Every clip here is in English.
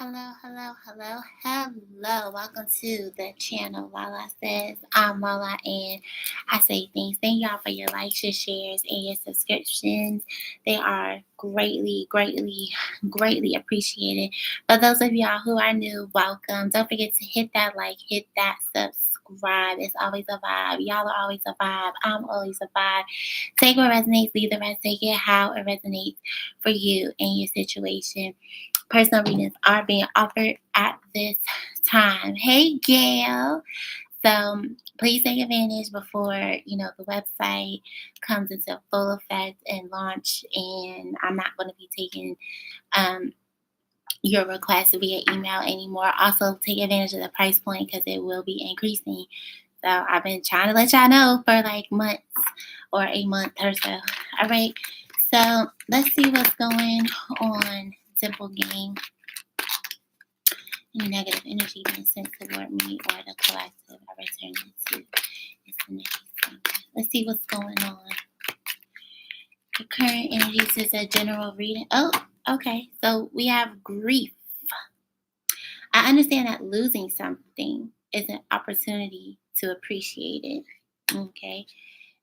Hello. Welcome to the channel. Lala says, I'm Lala, and I say thanks. Thank y'all for your likes, your shares, and your subscriptions. They are greatly appreciated. For those of y'all who are new, welcome. Don't forget to hit that like, hit that subscribe. It's always a vibe. Y'all are always a vibe. I'm always a vibe. Take what resonates, leave the rest. Take it how it resonates for you and your situation. Personal readings are being offered at this time. Hey, Gail. So please take advantage before the website comes into full effect and launch. And I'm not going to be taking your request via email anymore. Also, take advantage of the price point because it will be increasing. So I've been trying to let y'all know for like months or a month or so. All right. So let's see what's going on. Simple game. Any negative energy being sent toward me or the collective, I return it to its energy. Let's see what's going on. The current energies is a general reading. Oh, okay. So we have grief. I understand that losing something is an opportunity to appreciate it. Okay.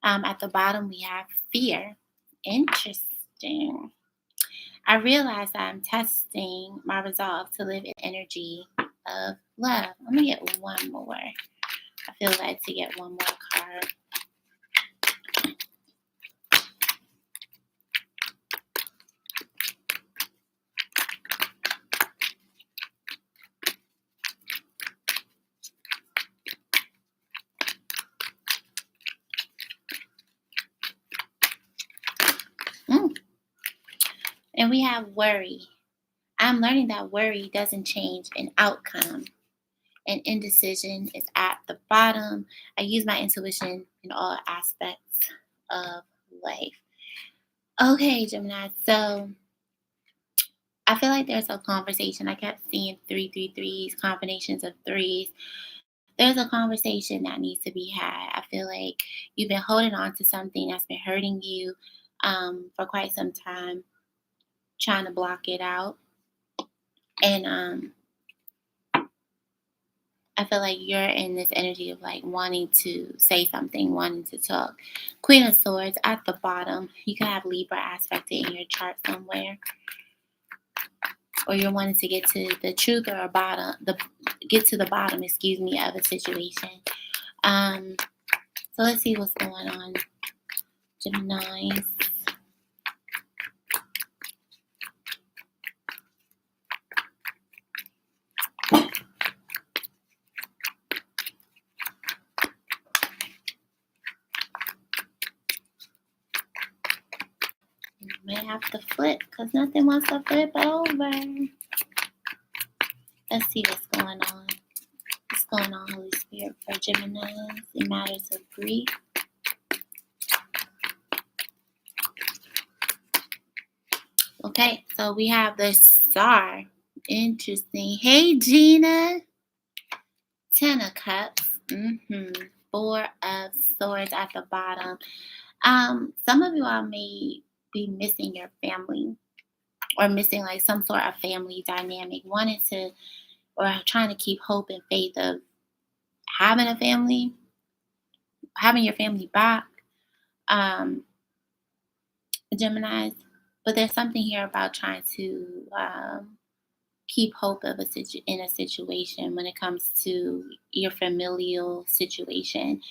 At the bottom, we have fear. Interesting. I realize I'm testing my resolve to live in energy of love. I'm going to get one more. I feel like to get one more card. And we have worry. I'm learning that worry doesn't change an outcome. And indecision is at the bottom. I use my intuition in all aspects of life. Okay, Gemini. So I feel like there's a conversation. I kept seeing 333s, combinations of threes. There's a conversation that needs to be had. I feel like you've been holding on to something that's been hurting you for quite some time, trying to block it out. And I feel like you're in this energy of like wanting to say something, wanting to talk. Queen of Swords at the bottom. You can have Libra aspected in your chart somewhere. Or you're wanting to get to the truth or get to the bottom, of a situation. So let's see what's going on, Geminis. You may have to flip because nothing wants to flip over. Let's see what's going on. What's going on, Holy Spirit, for Geminis in matters of grief? Okay, so we have the Star. Interesting. Hey, Gina. 10 of Cups. 4 of Swords at the bottom. Some of you all may be missing your family or missing like some sort of family dynamic, wanting to or trying to keep hope and faith of having a family, having your family back, Geminis. But there's something here about trying to keep hope of in a situation when it comes to your familial situation.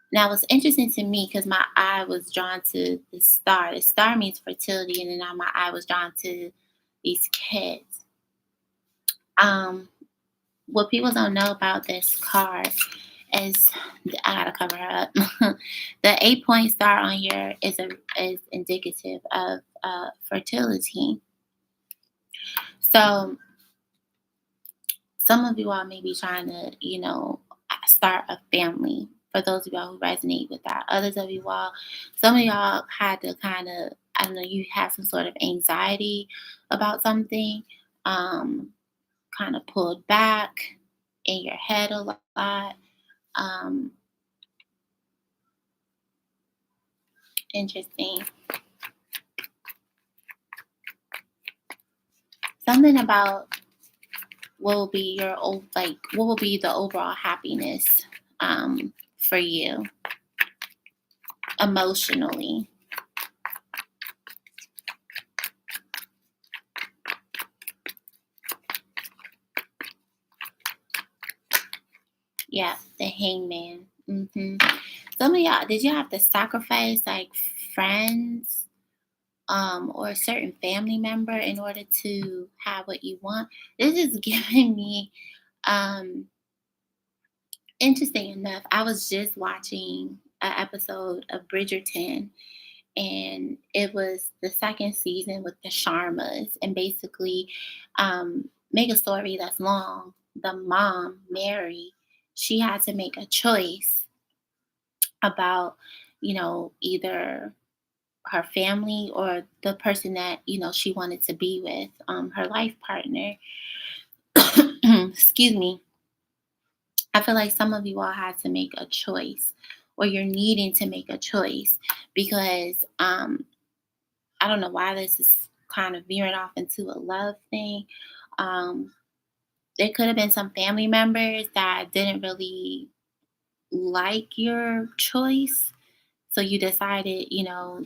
Now, what's interesting to me, because my eye was drawn to the Star. The Star means fertility, and then now my eye was drawn to these kids. What people don't know about this card is, I gotta cover her up. The 8-point star on here is indicative of fertility. So some of you all may be trying to, start a family. For those of y'all who resonate with that. Others of you all, some of y'all had to kind of, I don't know, you had some sort of anxiety about something, kind of pulled back in your head a lot. Interesting. something about what will be what will be the overall happiness for you emotionally. Yeah, the hangman. Some of y'all, did you have to sacrifice like friends or a certain family member in order to have what you want? This is giving me, interesting enough, I was just watching an episode of Bridgerton, and it was the second season with the Sharmas. And basically, make a story that's long, the mom, Mary, she had to make a choice about, either her family or the person that, she wanted to be with, her life partner. Excuse me. I feel like some of you all had to make a choice, or you're needing to make a choice, because I don't know why this is kind of veering off into a love thing. Um, there could have been some family members that didn't really like your choice. So you decided,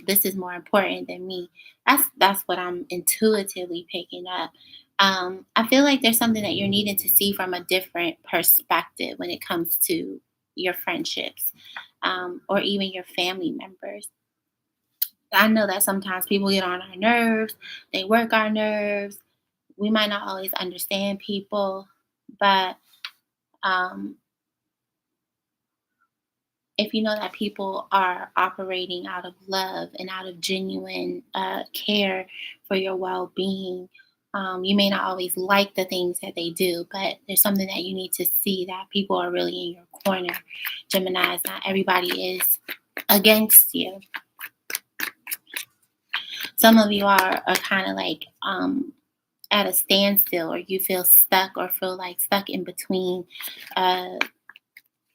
this is more important than me. That's what I'm intuitively picking up. I feel like there's something that you're needing to see from a different perspective when it comes to your friendships, or even your family members. I know that sometimes people get on our nerves, they work our nerves. We might not always understand people, but um, if you know that people are operating out of love and out of genuine care for your well being, you may not always like the things that they do, but there's something that you need to see, that people are really in your corner. Geminis, not everybody is against you. Some of you are kind of like at a standstill, or you feel stuck, or feel like stuck in between,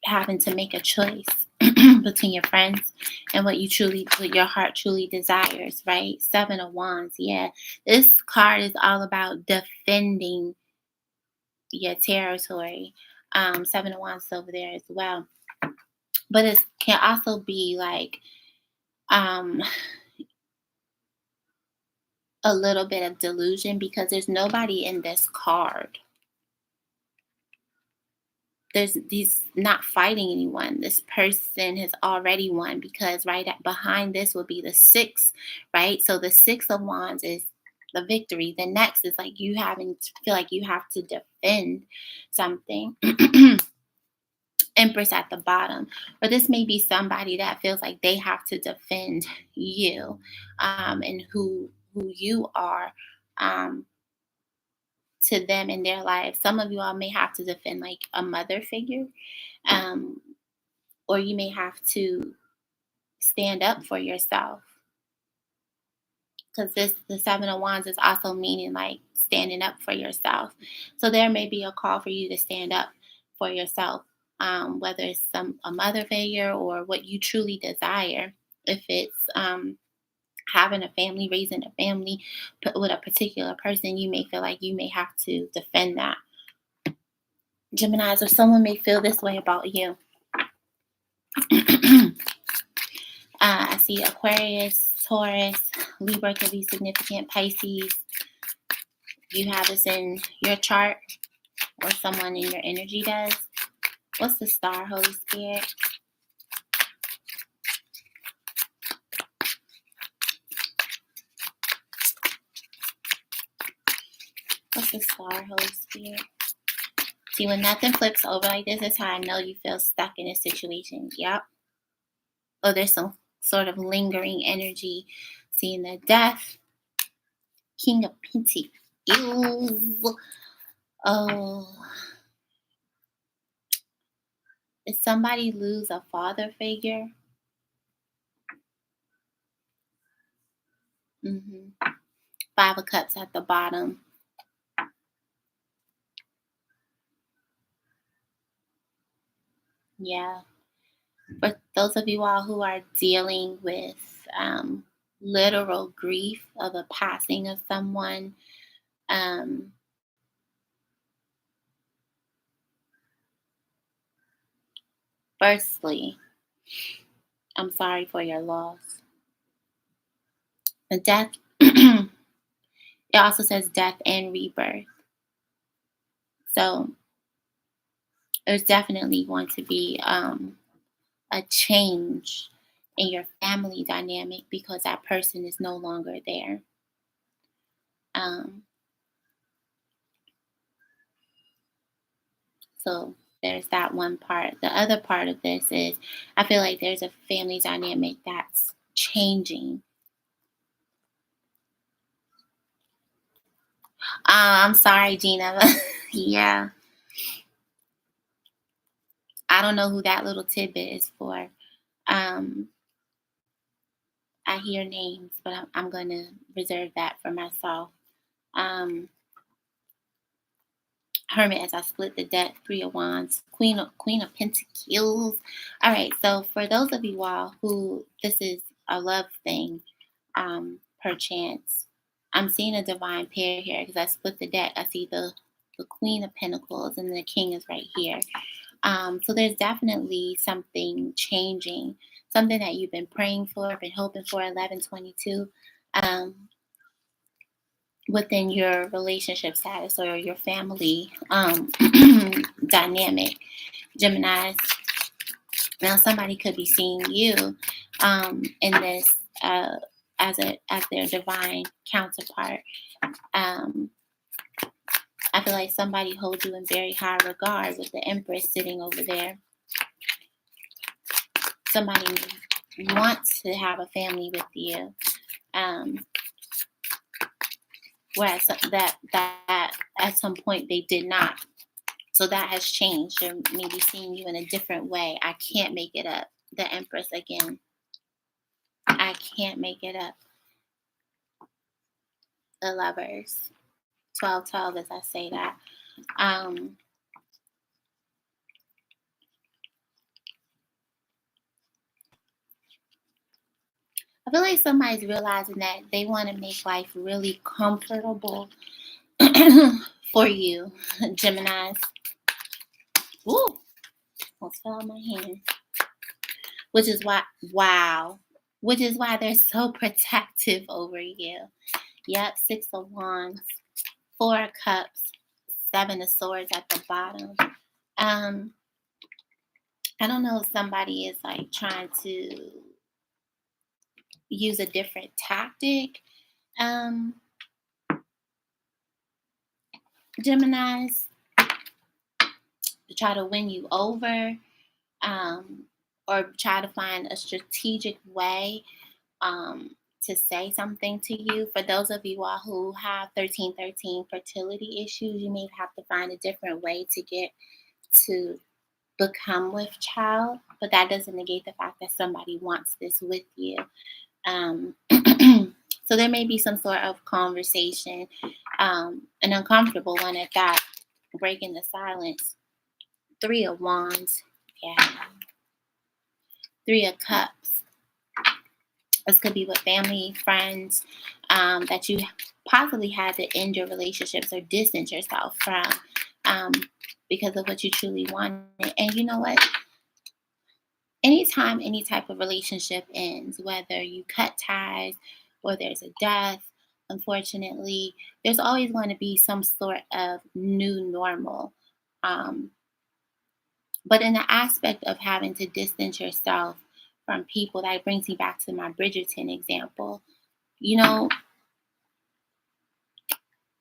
having to make a choice between your friends and what your heart truly desires, right? 7 of Wands. Yeah. This card is all about defending your territory. 7 of Wands is over there as well. But it can also be like um a little bit of delusion, because there's nobody in this card. He's not fighting anyone. This person has already won, because behind this will be the 6, right? So the 6 of Wands is the victory. The next is like you having to feel like you have to defend something. Empress at the bottom. Or this may be somebody that feels like they have to defend you, and who you are, um, to them in their lives. Some of you all may have to defend like a mother figure, um, or you may have to stand up for yourself, because the 7 of Wands is also meaning like standing up for yourself. So there may be a call for you to stand up for yourself, whether it's a mother figure or what you truly desire. If it's having a family, raising a family with a particular person, you may feel like you may have to defend that. Geminis, or someone may feel this way about you. I see Aquarius, Taurus, Libra could be significant, Pisces. You have this in your chart, or someone in your energy does. What's the star, Holy Spirit? What's the star, Holy Spirit? See, when nothing flips over like this, is how I know you feel stuck in a situation. Yep. Oh, there's some sort of lingering energy. Seeing the death. King of Pentacles. Ew. Oh. Did somebody lose a father figure? Mm-hmm. 5 of Cups at the bottom. Yeah. For those of you all who are dealing with literal grief of a passing of someone, Firstly, I'm sorry for your loss. The death, it also says death and rebirth. So there's definitely going to be a change in your family dynamic because that person is no longer there. Um, so there's that one part. The other part of this is I feel like there's a family dynamic that's changing. I'm sorry, Gina. Yeah, I don't know who that little tidbit is for. Um, I hear names, but I'm going to reserve that for myself. Um, Hermit as I split the deck, Three of Wands, Queen of Pentacles. All right, so for those of you all who this is a love thing, perchance, I'm seeing a divine pair here because I split the deck. I see the Queen of Pentacles and the King is right here. So there's definitely something changing, something that you've been praying for, been hoping for. 1122. Within your relationship status or your family dynamic, Geminis. Now, somebody could be seeing you in this as their divine counterpart. I feel like somebody holds you in very high regard with the Empress sitting over there. Somebody wants to have a family with you. Whereas that at some point they did not. So that has changed. They're maybe seeing you in a different way. I can't make it up. The Empress again. I can't make it up. The Lovers. 1212 as I say that. I feel like somebody's realizing that they want to make life really comfortable for you, Geminis. Ooh, almost fell on my hand. Which is why they're so protective over you. Yep, Six of Wands, Four of Cups, Seven of Swords at the bottom. I don't know if somebody is like trying to use a different tactic. Geminis, to try to win you over, or try to find a strategic way to say something to you. For those of you all who have 1313 fertility issues, you may have to find a different way to get to become with child, but that doesn't negate the fact that somebody wants this with you. So there may be some sort of conversation, an uncomfortable one at that, breaking the silence. Three of Wands, yeah. Three of Cups. This could be with family, friends, that you possibly had to end your relationships or distance yourself from because of what you truly wanted. And you know what? Anytime any type of relationship ends, whether you cut ties or there's a death, unfortunately, there's always going to be some sort of new normal. But in the aspect of having to distance yourself from people, that brings me back to my Bridgerton example. You know,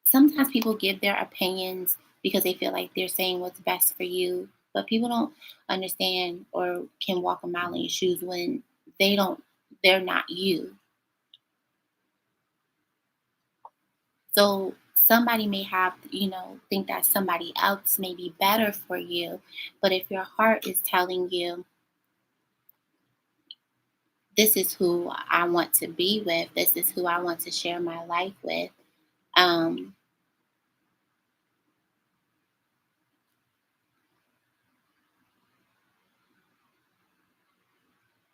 sometimes people give their opinions because they feel like they're saying what's best for you, but people don't understand or can walk a mile in your shoes when they're not you. So somebody may have, think that somebody else may be better for you, but if your heart is telling you, this is who I want to be with, this is who I want to share my life with,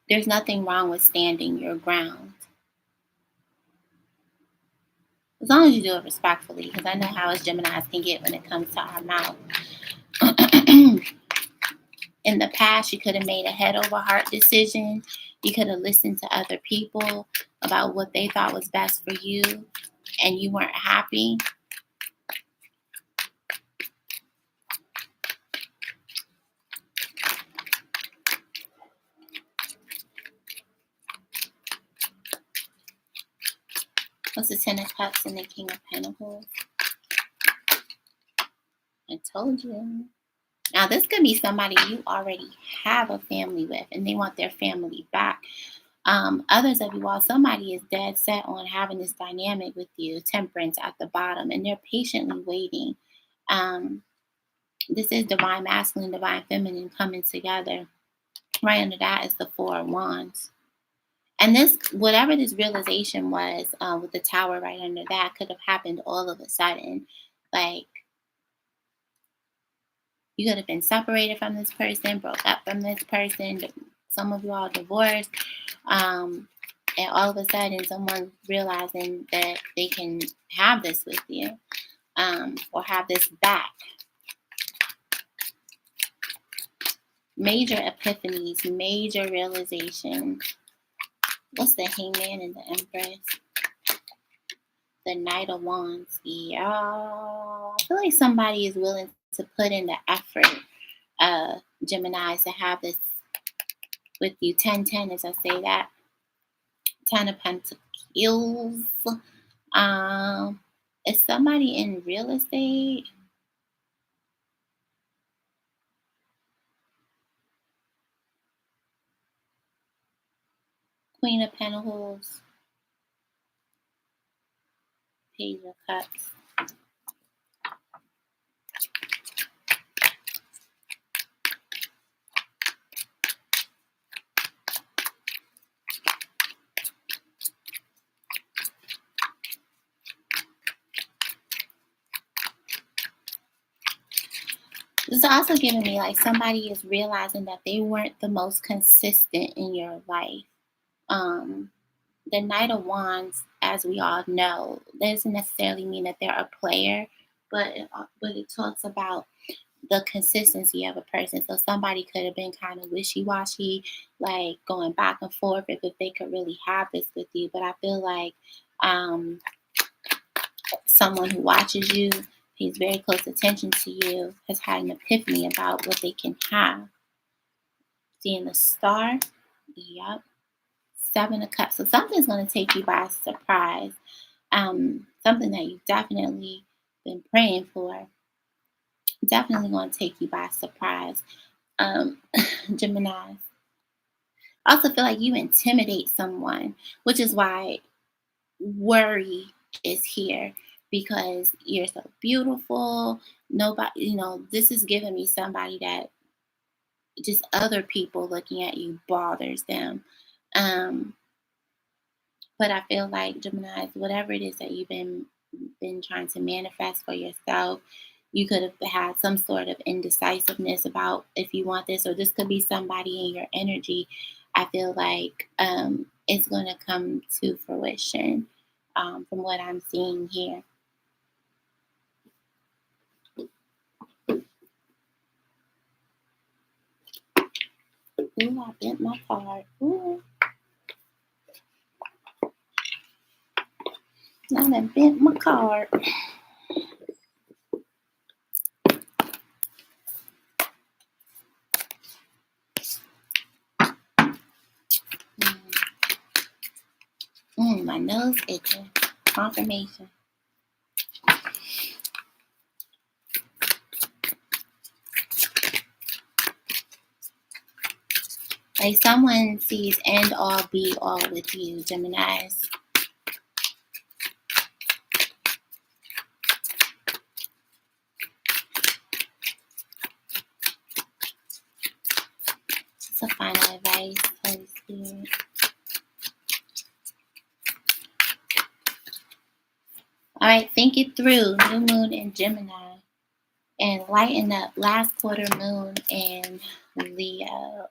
there's nothing wrong with standing your ground. As long as you do it respectfully, because I know how us Geminis can get when it comes to our mouth. In the past, you could have made a head over heart decision. You could have listened to other people about what they thought was best for you, and you weren't happy. What's the Ten of Cups and the King of Pentacles? I told you. Now, this could be somebody you already have a family with, and they want their family back. Others of you all, somebody is dead set on having this dynamic with you, Temperance at the bottom, and they're patiently waiting. This is divine masculine, divine feminine coming together. Right under that is the Four of Wands. And this, whatever this realization was with the Tower right under that, could have happened all of a sudden. Like, you could have been separated from this person, broke up from this person. Some of you all divorced. And all of a sudden, someone realizing that they can have this with you or have this back. Major epiphanies, major realizations. What's the Hangman and the Empress? The Knight of Wands. Yeah. I feel like somebody is willing to put in the effort, Geminis, to have this with you. 10-10, as I say that. 10 of Pentacles. Is somebody in real estate? Queen of Pentacles. Page of Cups. This is also giving me like somebody is realizing that they weren't the most consistent in your life. The Knight of Wands, as we all know, doesn't necessarily mean that they're a player, but it talks about the consistency of a person. So somebody could have been kind of wishy-washy, like going back and forth if they could really have this with you. But I feel like someone who watches you, pays very close attention to you, has had an epiphany about what they can have. Seeing the Star. Yep. Seven of Cups. So something's going to take you by surprise. Something that you've definitely been praying for. Definitely going to take you by surprise. Gemini. I also feel like you intimidate someone, which is why worry is here, because you're so beautiful. Nobody, this is giving me somebody that just other people looking at you bothers them. But I feel like, Gemini, whatever it is that you've been trying to manifest for yourself, you could have had some sort of indecisiveness about if you want this, or this could be somebody in your energy. I feel like it's going to come to fruition from what I'm seeing here. Ooh, I bent my card. Ooh. I done bent my card. My nose itching. Confirmation. Like someone sees end all be all with you, Geminis. It's a final advice, Holy Spirit. All right, think it through. New moon in Gemini. And lighten up. Last quarter moon in Leo.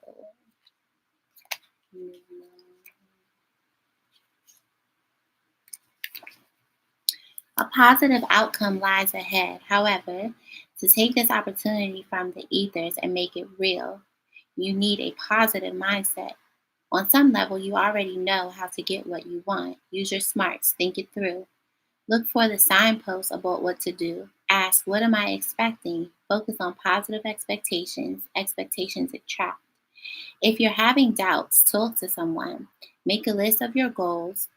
A positive outcome lies ahead. However, to take this opportunity from the ethers and make it real, you need a positive mindset. On some level, you already know how to get what you want. Use your smarts, think it through. Look for the signposts about what to do. Ask, what am I expecting? Focus on positive expectations. Expectations attract. If you're having doubts, talk to someone. Make a list of your goals.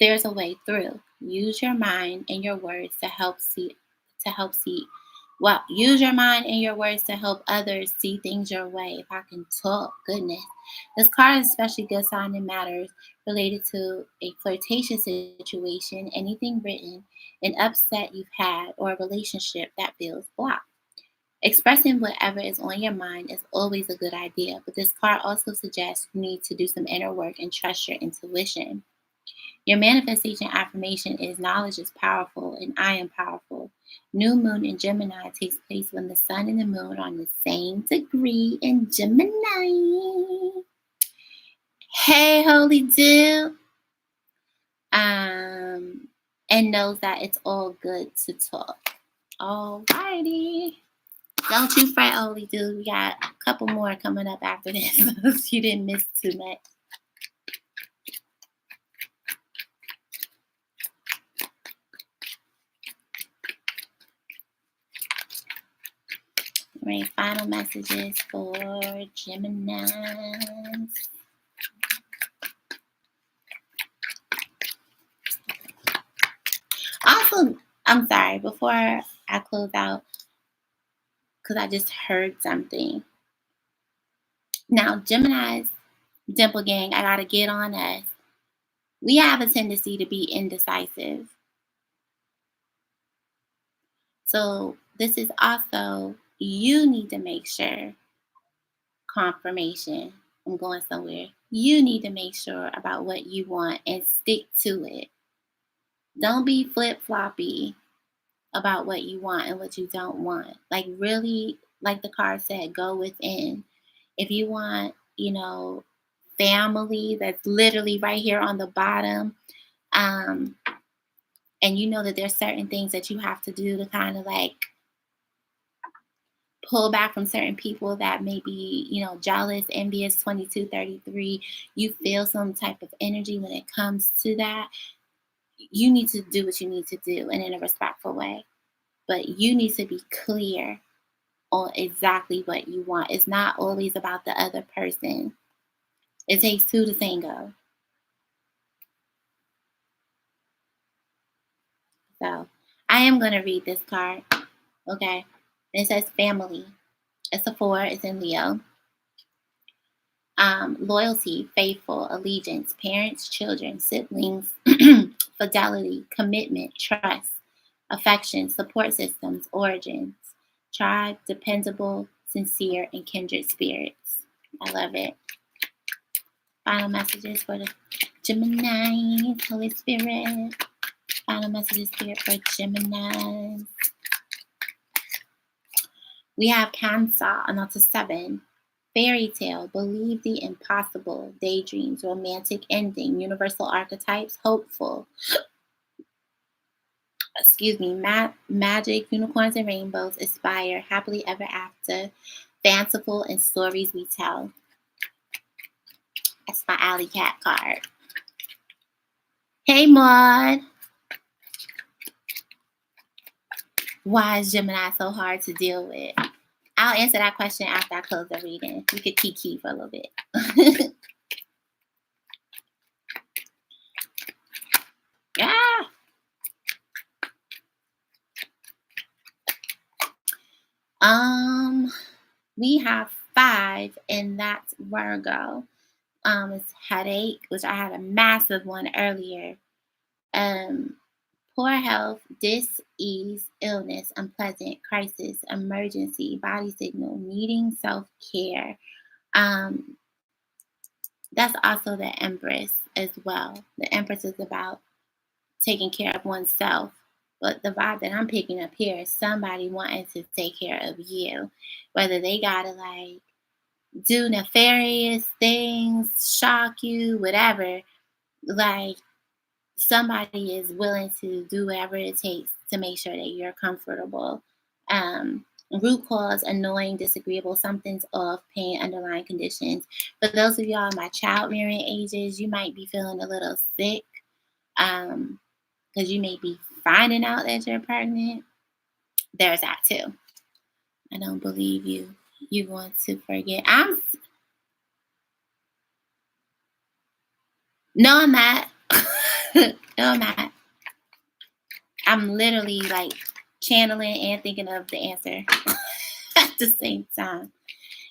There's a way through. Use your mind and your words to help see use your mind and your words to help others see things your way. If I can talk, goodness. This card is especially good sign in matters related to a flirtatious situation, anything written, an upset you've had, or a relationship that feels blocked. Expressing whatever is on your mind is always a good idea, but this card also suggests you need to do some inner work and trust your intuition. Your manifestation affirmation is knowledge is powerful and I am powerful. New moon in Gemini takes place when the sun and the moon are on the same degree in Gemini. Hey, holy dude. And knows that it's all good to talk. Alrighty. Don't you fret, holy dude. We got a couple more coming up after this. You didn't miss too much. Right, final messages for Geminis. Also, I'm sorry, before I close out, because I just heard something. Now, Gemini's, Dimple Gang, I gotta get on us. We have a tendency to be indecisive. So this is also, you need to make sure, confirmation, I'm going somewhere. You need to make sure about what you want and stick to it. Don't be flip-floppy about what you want and what you don't want. Like really, like the card said, go within. If you want, family, that's literally right here on the bottom, and you know that there's certain things that you have to do to kind of like pull back from certain people that may be, jealous, envious, 22, 33. You feel some type of energy when it comes to that. You need to do what you need to do and in a respectful way. But you need to be clear on exactly what you want. It's not always about the other person. It takes two to tango. So I am going to read this card. Okay. It says family. It's a 4. It's in Leo. Loyalty, faithful, allegiance, parents, children, siblings, fidelity, commitment, trust, affection, support systems, origins, tribe, dependable, sincere, and kindred spirits. I love it. Final messages for the Gemini, Holy Spirit. Final messages here for Gemini. We have Cancer, another 7. Fairy tale, believe the impossible, daydreams, romantic ending, universal archetypes, hopeful. Magic, unicorns and rainbows, aspire, happily ever after, fanciful, and stories we tell. That's my alley cat card. Hey, Maud. Why is Gemini so hard to deal with? I'll answer that question after I close the reading. We could kiki for a little bit. Yeah. We have 5, and that's Virgo. It's headache, which I had a massive one earlier. Poor health, dis-ease, illness, unpleasant, crisis, emergency, body signal, needing self-care. That's also the Empress as well. The Empress is about taking care of oneself. But the vibe that I'm picking up here is somebody wanting to take care of you. Whether they gotta like do nefarious things, shock you, whatever. Like somebody is willing to do whatever it takes to make sure that you're comfortable. Root cause, annoying, disagreeable, something's off, pain, underlying conditions. For those of y'all in my child rearing ages, you might be feeling a little sick because you may be finding out that you're pregnant. There's that too. I don't believe you. You want to forget. No, I'm not. No, I'm not. I'm literally like channeling and thinking of the answer at the same time.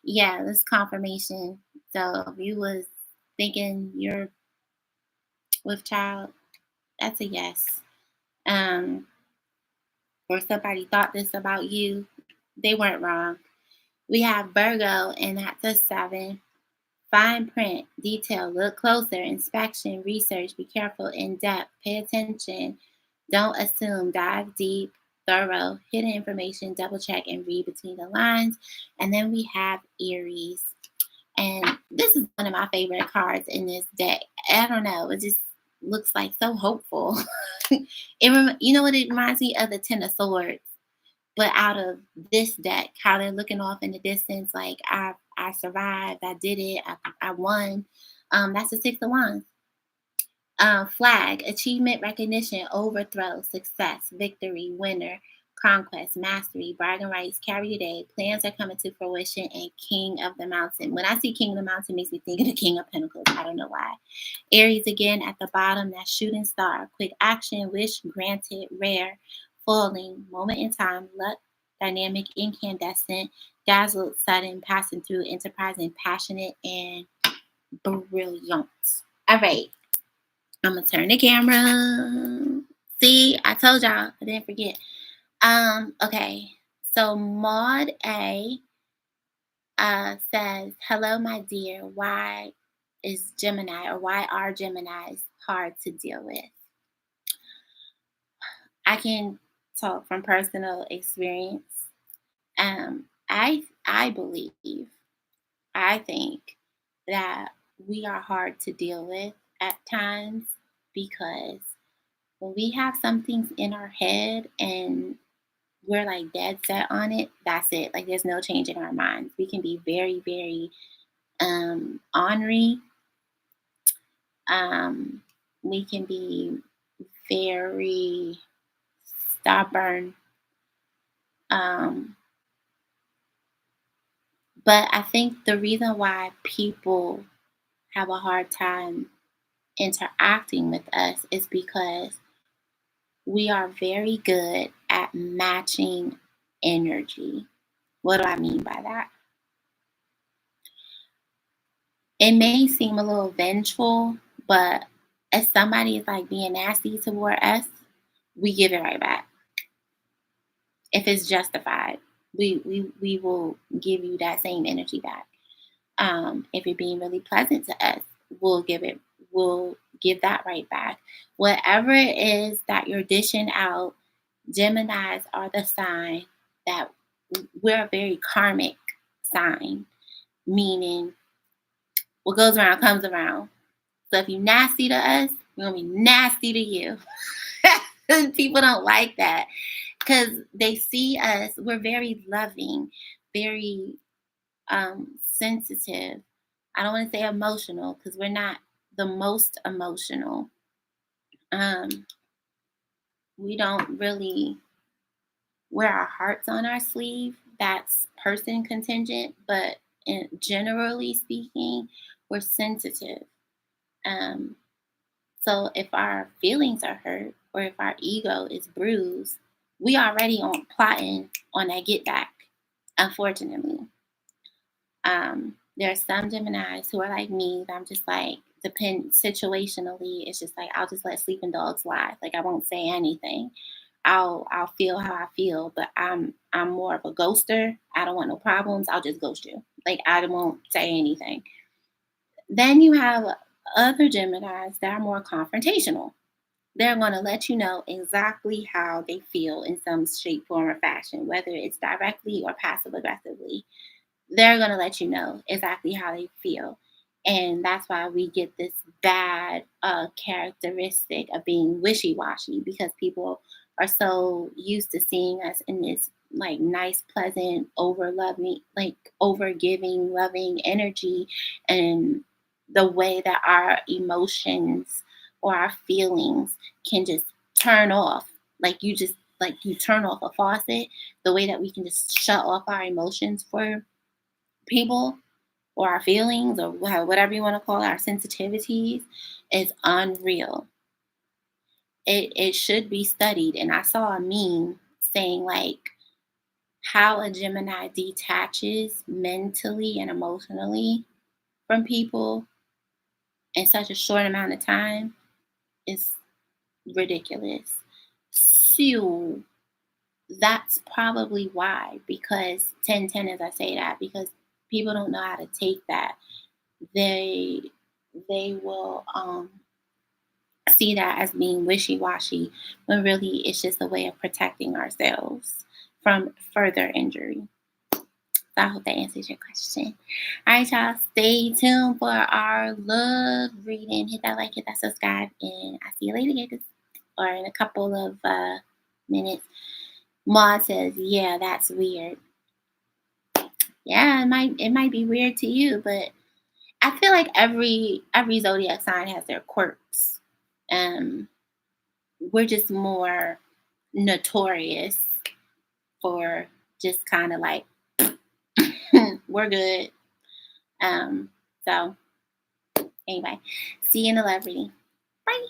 Yeah, this confirmation. So if you was thinking you're with child, that's a yes. Or somebody thought this about you, they weren't wrong. We have Virgo, and that's a 7. Fine print, detail, look closer, inspection, research, be careful, in depth, pay attention, don't assume, dive deep, thorough, hidden information, double check, and read between the lines. And then we have Aries. And this is one of my favorite cards in this deck. I don't know, it just looks like so hopeful. You know what it reminds me of? The Ten of Swords. But out of this deck, how they're looking off in the distance, like I survived, I did it, I won. That's the Six of Wands. Flag, achievement, recognition, overthrow, success, victory, winner, conquest, mastery, bragging rights, carry the day, plans are coming to fruition, and King of the Mountain. When I see King of the Mountain, it makes me think of the King of Pentacles. I don't know why. Aries again at the bottom, that shooting star, quick action, wish granted, rare, falling, moment in time, luck, dynamic, incandescent, dazzled, sudden, passing through, enterprising, passionate, and brilliant. All right. I'm gonna turn the camera. See, I told y'all, I didn't forget. Okay. So Maud A says, hello, my dear. Why is Gemini, or why are Geminis hard to deal with? I can talk from personal experience. I believe, I think that we are hard to deal with at times because when we have some things in our head and we're like dead set on it, that's it. Like there's no change in our minds. We can be very, very ornery. We can be very stubborn. But I think the reason why people have a hard time interacting with us is because we are very good at matching energy. What do I mean by that? It may seem a little vengeful, but if somebody is like being nasty toward us, we give it right back. If it's justified, we will give you that same energy back. If you're being really pleasant to us, we'll give that right back. Whatever it is that you're dishing out, Geminis are the sign that we're a very karmic sign, meaning what goes around comes around. So if you're nasty to us, we're going to be nasty to you. People don't like that because they see us, we're very loving, very sensitive. I don't want to say emotional because we're not the most emotional. We don't really wear our hearts on our sleeve. That's person contingent, but generally speaking, we're sensitive. So if our feelings are hurt or if our ego is bruised, we already on plotting on that get back, unfortunately. There are some Geminis who are like me. I'm just like, depend situationally. It's just like, I'll just let sleeping dogs lie. Like I won't say anything. I'll feel how I feel, but I'm more of a ghoster. I don't want no problems. I'll just ghost you. Like I won't say anything. Then you have other Geminis that are more confrontational. They're going to let you know exactly how they feel in some shape, form, or fashion, whether it's directly or passive aggressively. They're going to let you know exactly how they feel. And that's why we get this bad characteristic of being wishy-washy, because people are so used to seeing us in this like nice, pleasant, over loving, like over giving, loving energy. And the way that our emotions or our feelings can just turn off, like you turn off a faucet, the way that we can just shut off our emotions for people, or our feelings, or whatever you want to call it, our sensitivities, is unreal. It should be studied. And I saw a meme saying like how a Gemini detaches mentally and emotionally from people in such a short amount of time is ridiculous. So that's probably why, because 1010, as I say that, because people don't know how to take that. They will see that as being wishy-washy, when really it's just a way of protecting ourselves from further injury. So I hope that answers your question. All right, y'all, stay tuned for our love reading. Hit that like, hit that subscribe, and I'll see you later, guys, or in a couple of minutes. Maud says, yeah, that's weird. Yeah, it might be weird to you, but I feel like every zodiac sign has their quirks. We're just more notorious for just kind of like we're good. So anyway, see you in the love reading. Bye.